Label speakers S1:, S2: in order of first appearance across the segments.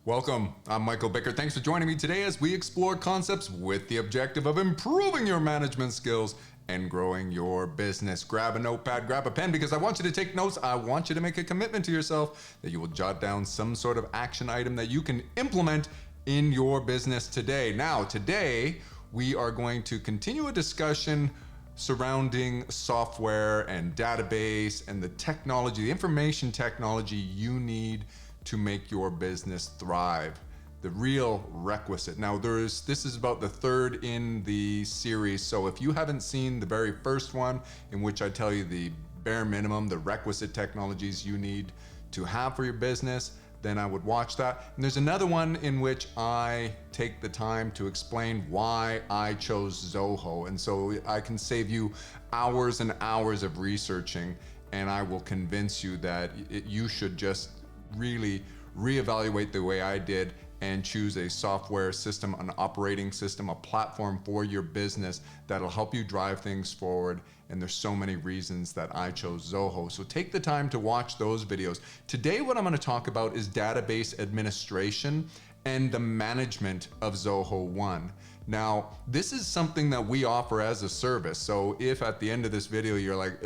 S1: Welcome, I'm Michael Bickert. Thanks for joining me today as we explore concepts with the objective of improving your management skills and growing your business. Grab a notepad, grab a pen, because I want you to take notes. I want you to make a commitment to yourself that you will jot down some sort of action item that you can implement in your business today. Now, today, we are going to continue a discussion surrounding software and database and the technology, the information technology you need to make your business thrive. The real requisite. Now this is about the third in the series, so if you haven't seen the very first one, in which I tell you the bare minimum, the requisite technologies you need to have for your business, then I would watch that. And there's another one in which I take the time to explain why I chose Zoho. And so I can save you hours and hours of researching, and I will convince you that you should just really reevaluate the way I did and choose a software system, an operating system, a platform for your business that'll help you drive things forward. And there's so many reasons that I chose Zoho. So take the time to watch those videos. Today, what I'm going to talk about is database administration and the management of Zoho One. Now, this is something that we offer as a service. So if at the end of this video, you're like,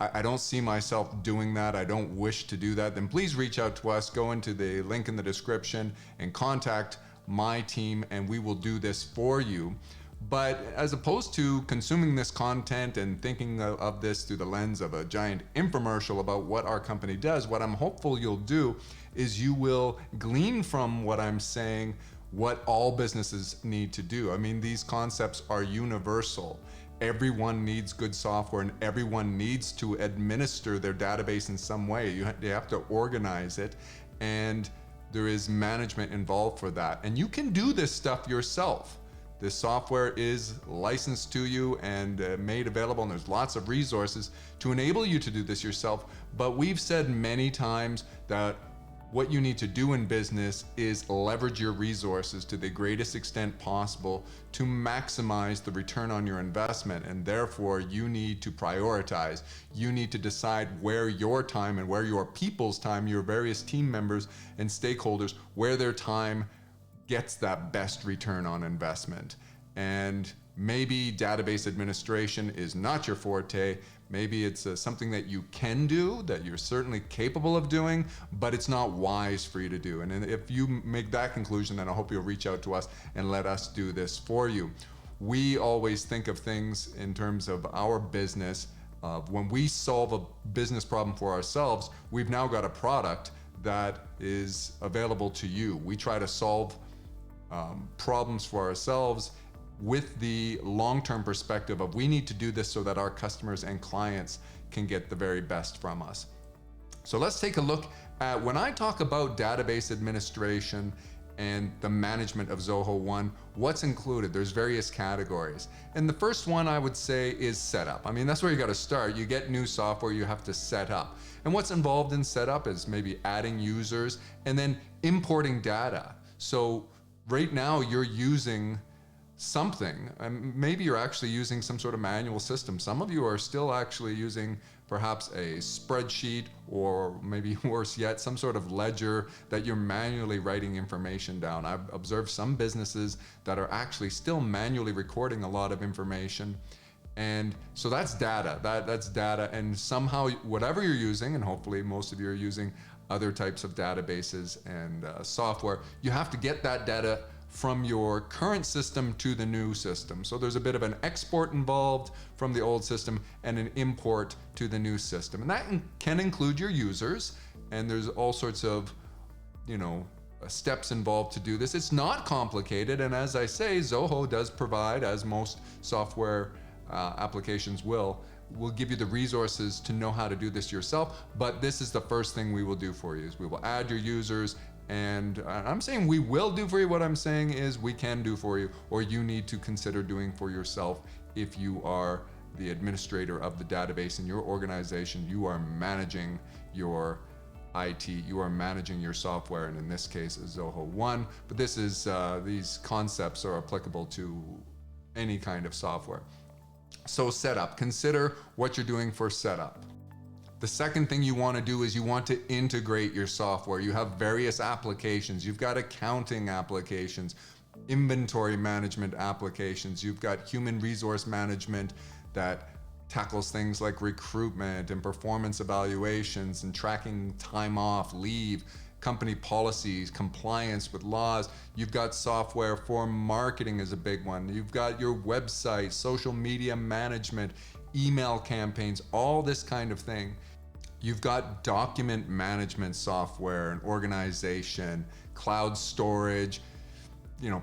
S1: I don't see myself doing that, I don't wish to do that, then please reach out to us, go into the link in the description and contact my team, and we will do this for you. But as opposed to consuming this content and thinking of this through the lens of a giant infomercial about what our company does, what I'm hopeful you'll do is you will glean from what I'm saying what all businesses need to do. I mean, these concepts are universal. Everyone needs good software, and everyone needs to administer their database in some way. You have to organize it, and there is management involved for that. And you can do this stuff yourself. This software is licensed to you and made available, and there's lots of resources to enable you to do this yourself. But we've said many times that what you need to do in business is leverage your resources to the greatest extent possible to maximize the return on your investment. And therefore, you need to prioritize. You need to decide where your time and where your people's time, your various team members and stakeholders, where their time gets that best return on investment. And maybe database administration is not your forte. Maybe it's something that you can do, that you're certainly capable of doing, but it's not wise for you to do. And if you make that conclusion, then I hope you'll reach out to us and let us do this for you. We always think of things in terms of our business. When we solve a business problem for ourselves, we've now got a product that is available to you. We try to solve problems for ourselves with the long-term perspective of we need to do this so that our customers and clients can get the very best from us. So let's take a look at, when I talk about database administration and the management of Zoho One, what's included. There's various categories. And the first one I would say is setup. I mean, that's where you got to start. You get new software, you have to set up. And what's involved in setup is maybe adding users and then importing data. So right now you're using something, and maybe you're actually using some sort of manual system. Some of you are still actually using perhaps a spreadsheet, or maybe worse yet, some sort of ledger that you're manually writing information down. I've observed some businesses that are actually still manually recording a lot of information. And so that's data, that's data, and somehow whatever you're using, and hopefully most of you are using other types of databases and software, you have to get that data from your current system to the new system. So there's a bit of an export involved from the old system and an import to the new system. And that can include your users, and there's all sorts of, steps involved to do this. It's not complicated, and as I say, Zoho does provide, as most software applications will give you the resources to know how to do this yourself. But this is the first thing we will do for you, is we will add your users. And I'm saying we will do for you. What I'm saying is we can do for you, or you need to consider doing for yourself if you are the administrator of the database in your organization. You are managing your IT, you are managing your software, and in this case is Zoho One. But this is these concepts are applicable to any kind of software. So setup, consider what you're doing for setup. The second thing you want to do is you want to integrate your software. You have various applications. You've got accounting applications, inventory management applications. You've got human resource management that tackles things like recruitment and performance evaluations and tracking time off, leave, company policies, compliance with laws. You've got software for marketing is a big one. You've got your website, social media management, email campaigns, all this kind of thing. You've got document management software and organization, cloud storage,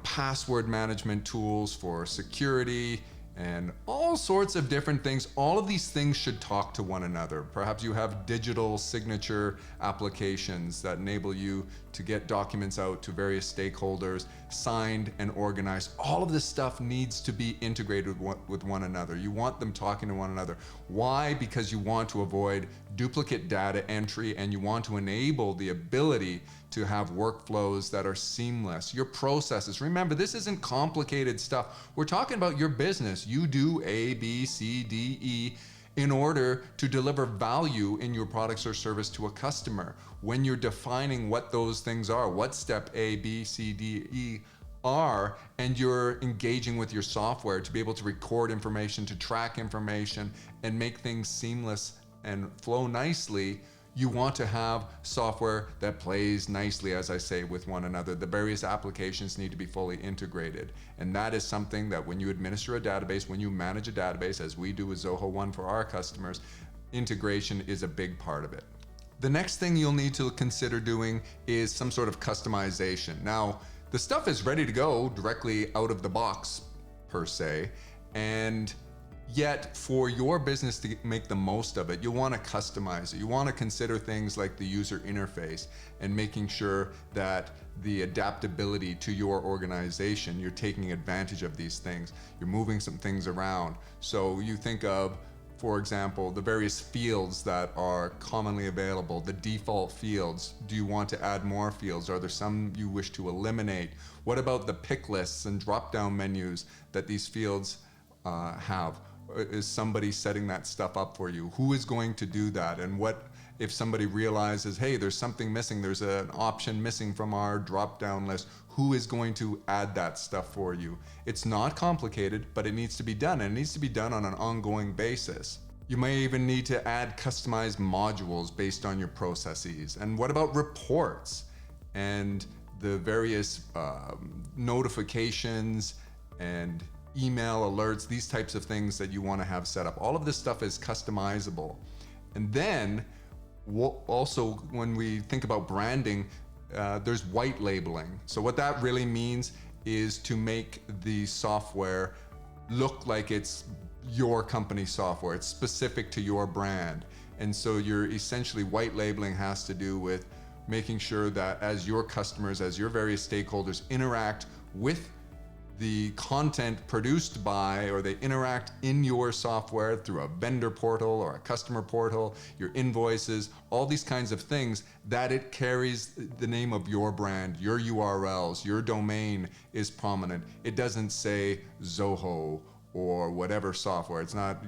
S1: password management tools for security, and all sorts of different things. All of these things should talk to one another. Perhaps you have digital signature applications that enable you to get documents out to various stakeholders, signed and organized. All of this stuff needs to be integrated with one another. You want them talking to one another. Why? Because you want to avoid duplicate data entry, and you want to enable the ability to have workflows that are seamless. Your processes, remember, this isn't complicated stuff. We're talking about your business. You do A, B, C, D, E in order to deliver value in your products or service to a customer. When you're defining what those things are, what step A, B, C, D, E are, and you're engaging with your software to be able to record information, to track information, and make things seamless and flow nicely, you want to have software that plays nicely, as I say, with one another. The various applications need to be fully integrated. And that is something that when you administer a database, when you manage a database, as we do with Zoho One for our customers, integration is a big part of it. The next thing you'll need to consider doing is some sort of customization. Now, the stuff is ready to go directly out of the box, per se, and yet, for your business to make the most of it, you want to customize it. You want to consider things like the user interface and making sure that the adaptability to your organization, you're taking advantage of these things. You're moving some things around. So you think of, for example, the various fields that are commonly available, the default fields. Do you want to add more fields? Are there some you wish to eliminate? What about the pick lists and drop-down menus that these fields have? Is somebody setting that stuff up for you? Who is going to do that? And what if somebody realizes, hey, there's something missing, there's an option missing from our drop-down list? Who is going to add that stuff for you? It's not complicated, but it needs to be done, and it needs to be done on an ongoing basis. You may even need to add customized modules based on your processes. And what about reports and the various notifications and email alerts, these types of things that you want to have set up? All of this stuff is customizable. And then also, when we think about branding, there's white labeling. So what that really means is to make the software look like it's your company software. It's specific to your brand. And so you're essentially, white labeling has to do with making sure that as your customers, as your various stakeholders interact with the content produced by, or they interact in your software through a vendor portal or a customer portal, your invoices, all these kinds of things, that it carries the name of your brand, your URLs, your domain is prominent. It doesn't say Zoho or whatever software. It's not,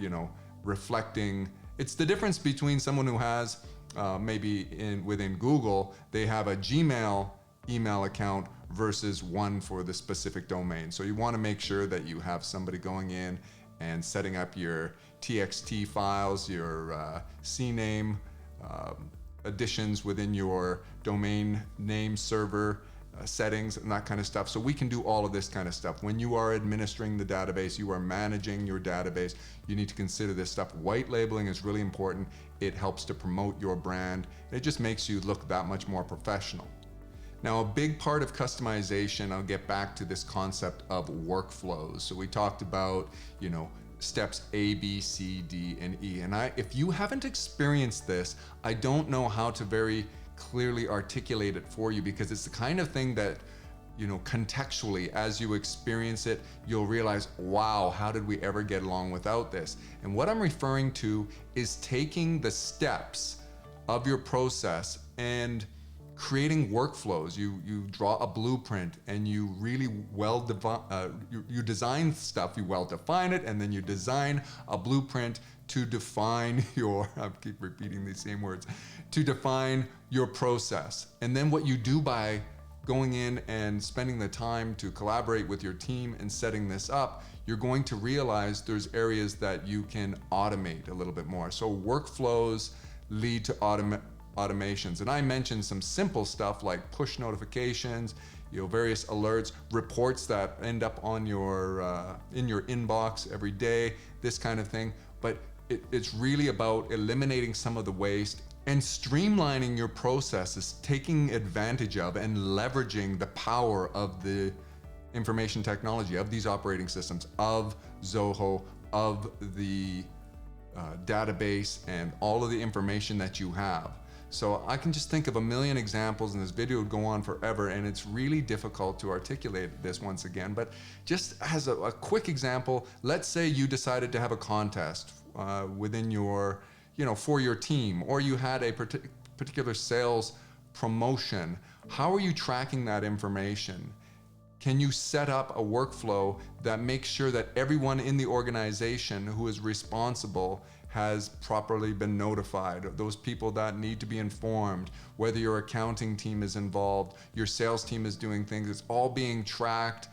S1: reflecting. It's the difference between someone who has maybe within Google, they have a Gmail email account versus one for the specific domain. So you want to make sure that you have somebody going in and setting up your TXT files, your CNAME additions within your domain name server settings and that kind of stuff. So we can do all of this kind of stuff. When you are administering the database, you are managing your database, you need to consider this stuff. White labeling is really important. It helps to promote your brand. It just makes you look that much more professional. Now, a big part of customization, I'll get back to this concept of workflows. So we talked about, steps A, B, C, D, and E. And if you haven't experienced this, I don't know how to very clearly articulate it for you, because it's the kind of thing that, contextually, as you experience it, you'll realize, wow, how did we ever get along without this? And what I'm referring to is taking the steps of your process and creating workflows. You draw a blueprint and you really you design stuff, you well define it, and then you design a blueprint to define your, I keep repeating these same words, to define your process. And then what you do by going in and spending the time to collaborate with your team and setting this up, you're going to realize there's areas that you can automate a little bit more. So workflows lead to automations. And I mentioned some simple stuff like push notifications, various alerts, reports that end up on your in your inbox every day, this kind of thing. But it's really about eliminating some of the waste and streamlining your processes, taking advantage of and leveraging the power of the information technology, of these operating systems, of Zoho, of the database, and all of the information that you have. So I can just think of a million examples, and this video would go on forever, and it's really difficult to articulate this once again. But just as a quick example, let's say you decided to have a contest within your, for your team, or you had a particular sales promotion. How are you tracking that information? Can you set up a workflow that makes sure that everyone in the organization who is responsible has properly been notified, those people that need to be informed, whether your accounting team is involved, your sales team is doing things, it's all being tracked.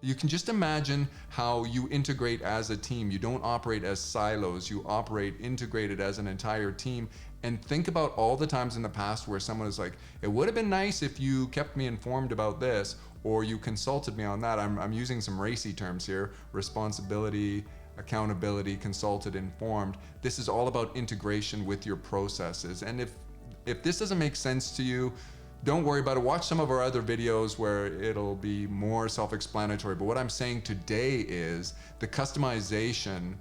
S1: You can just imagine how you integrate as a team. You don't operate as silos, you operate integrated as an entire team. And think about all the times in the past where someone is like, it would have been nice if you kept me informed about this, or you consulted me on that. I'm using some racy terms here: responsibility, accountability, consulted, informed. This is all about integration with your processes. And if this doesn't make sense to you, don't worry about it. Watch some of our other videos where it'll be more self-explanatory. But what I'm saying today is the customization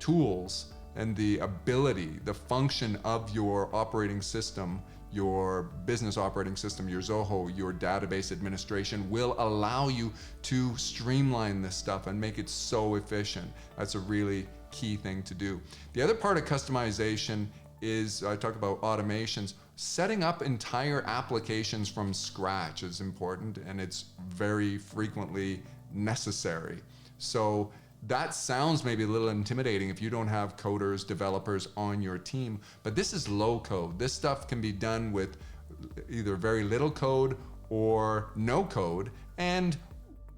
S1: tools and the ability, the function of your operating system, your business operating system, your Zoho, your database administration will allow you to streamline this stuff and make it so efficient. That's a really key thing to do. The other part of customization is, I talk about automations. Setting up entire applications from scratch is important, and it's very frequently necessary. So that sounds maybe a little intimidating if you don't have coders, developers on your team, but this is low code. This stuff can be done with either very little code or no code, and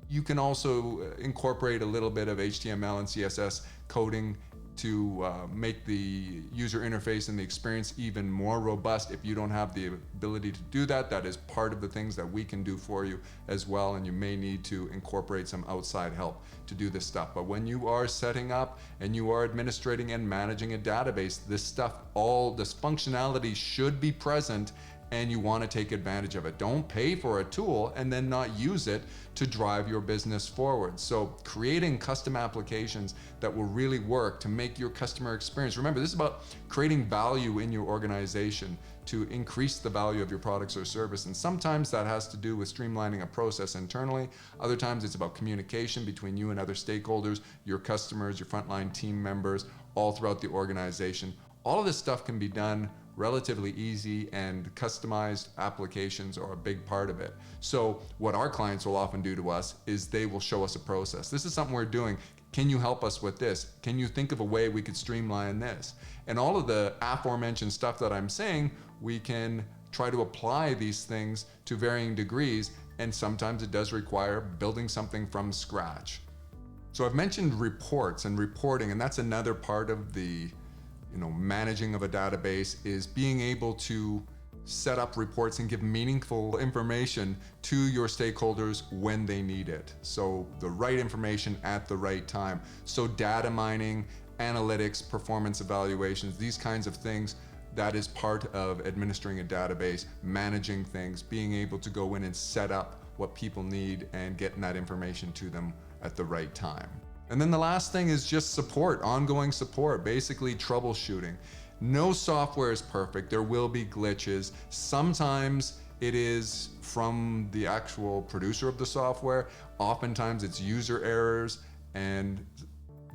S1: you can also incorporate a little bit of HTML and CSS coding to make the user interface and the experience even more robust. If you don't have the ability to do that, that is part of the things that we can do for you as well, and you may need to incorporate some outside help to do this stuff. But when you are setting up and you are administrating and managing a database, this stuff, all this functionality should be present, and you want to take advantage of it. Don't pay for a tool and then not use it to drive your business forward. So creating custom applications that will really work to make your customer experience. Remember, this is about creating value in your organization to increase the value of your products or service. And sometimes that has to do with streamlining a process internally. Other times it's about communication between you and other stakeholders, your customers, your frontline team members, all throughout the organization. All of this stuff can be done relatively easy, and customized applications are a big part of it. So what our clients will often do to us is they will show us a process. This is something we're doing. Can you help us with this? Can you think of a way we could streamline this? And all of the aforementioned stuff that I'm saying, we can try to apply these things to varying degrees, and sometimes it does require building something from scratch. So I've mentioned reports and reporting, and that's another part of the managing of a database, is being able to set up reports and give meaningful information to your stakeholders when they need it. So the right information at the right time. So data mining, analytics, performance evaluations, these kinds of things, that is part of administering a database, managing things, being able to go in and set up what people need and getting that information to them at the right time. And then the last thing is just support, ongoing support, basically troubleshooting. No software is perfect. There will be glitches. Sometimes it is from the actual producer of the software. Oftentimes it's user errors, and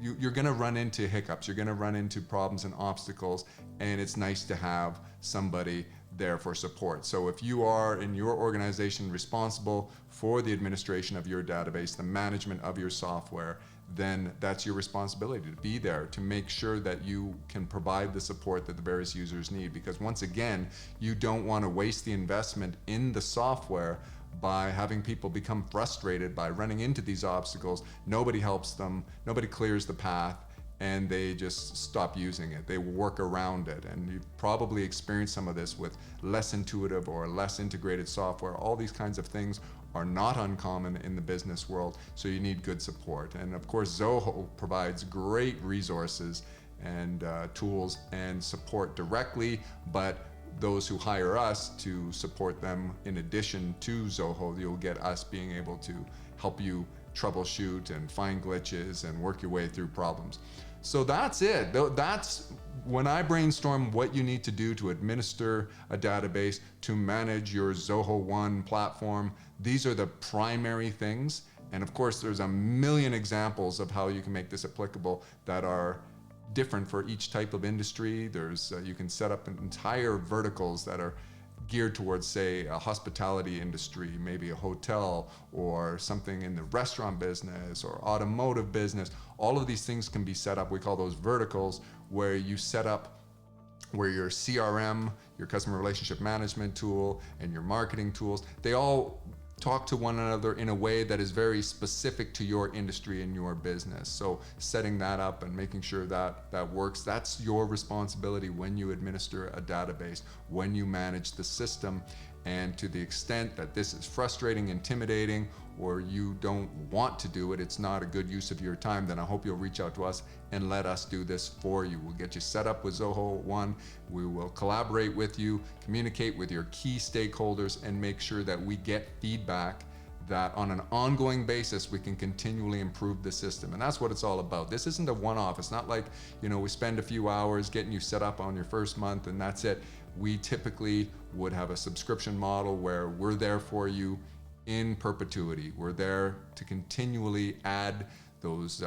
S1: you're gonna run into hiccups. You're gonna run into problems and obstacles, and it's nice to have somebody there for support. So if you are in your organization responsible for the administration of your database, the management of your software, then that's your responsibility to be there, to make sure that you can provide the support that the various users need. Because once again, you don't want to waste the investment in the software by having people become frustrated by running into these obstacles. Nobody helps them, nobody clears the path, and they just stop using it. They work around it. And you've probably experienced some of this with less intuitive or less integrated software. All these kinds of things are not uncommon in the business world, so you need good support. And of course, Zoho provides great resources and tools and support directly, but those who hire us to support them in addition to Zoho, you'll get us being able to help you troubleshoot and find glitches and work your way through problems. So that's it. That's when I brainstorm what you need to do to administer a database, to manage your Zoho One platform. These are the primary things. And of course, there's a million examples of how you can make this applicable that are different for each type of industry. There's you can set up entire verticals that are geared towards, say, a hospitality industry, maybe a hotel, or something in the restaurant business or automotive business. All of these things can be set up. We call those verticals, where you set up where your CRM, your customer relationship management tool, and your marketing tools, they all talk to one another in a way that is very specific to your industry and your business. So setting that up and making sure that that works, that's your responsibility when you administer a database, when you manage the system. And to the extent that this is frustrating, intimidating, or you don't want to do it, it's not a good use of your time, then I hope you'll reach out to us and let us do this for you. We'll get you set up with Zoho One. We will collaborate with you, communicate with your key stakeholders, and make sure that we get feedback that on an ongoing basis we can continually improve the system. And that's what it's all about. This isn't a one-off. It's not like, we spend a few hours getting you set up on your first month and that's it. We typically would have a subscription model where we're there for you in perpetuity. We're there to continually add those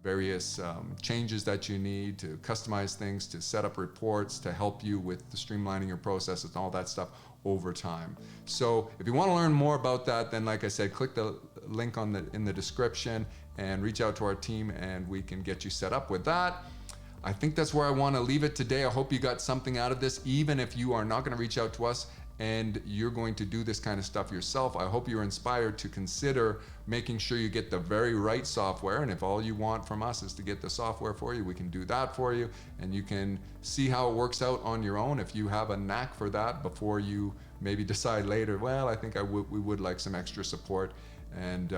S1: various changes that you need, to customize things, to set up reports, to help you with the streamlining your processes and all that stuff over time. So if you want to learn more about that, then like I said, click the link in the description and reach out to our team and we can get you set up with that. I think that's where I want to leave it today. I hope you got something out of this, even if you are not going to reach out to us and you're going to do this kind of stuff yourself. I hope you're inspired to consider making sure you get the very right software. And if all you want from us is to get the software for you, we can do that for you. And you can see how it works out on your own if you have a knack for that before you maybe decide later, well, I think we would like some extra support. And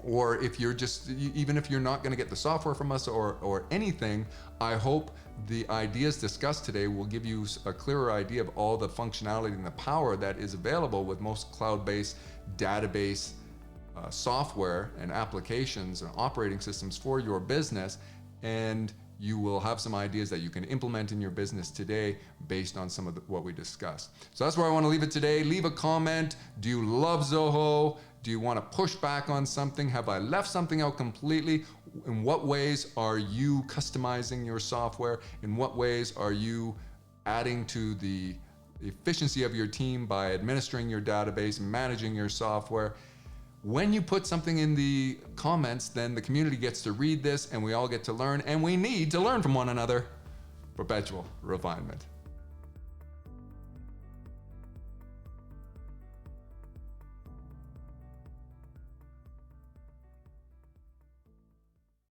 S1: or if you're just, even if you're not going to get the software from us or anything, I hope the ideas discussed today will give you a clearer idea of all the functionality and the power that is available with most cloud-based database software and applications and operating systems for your business. And you will have some ideas that you can implement in your business today based on some of what we discussed. So that's where I want to leave it today. Leave a comment. Do you love Zoho? Do you want to push back on something? Have I left something out completely? In what ways are you customizing your software? In what ways are you adding to the efficiency of your team by administering your database, managing your software? When you put something in the comments, then the community gets to read this and we all get to learn, and we need to learn from one another. Perpetual refinement.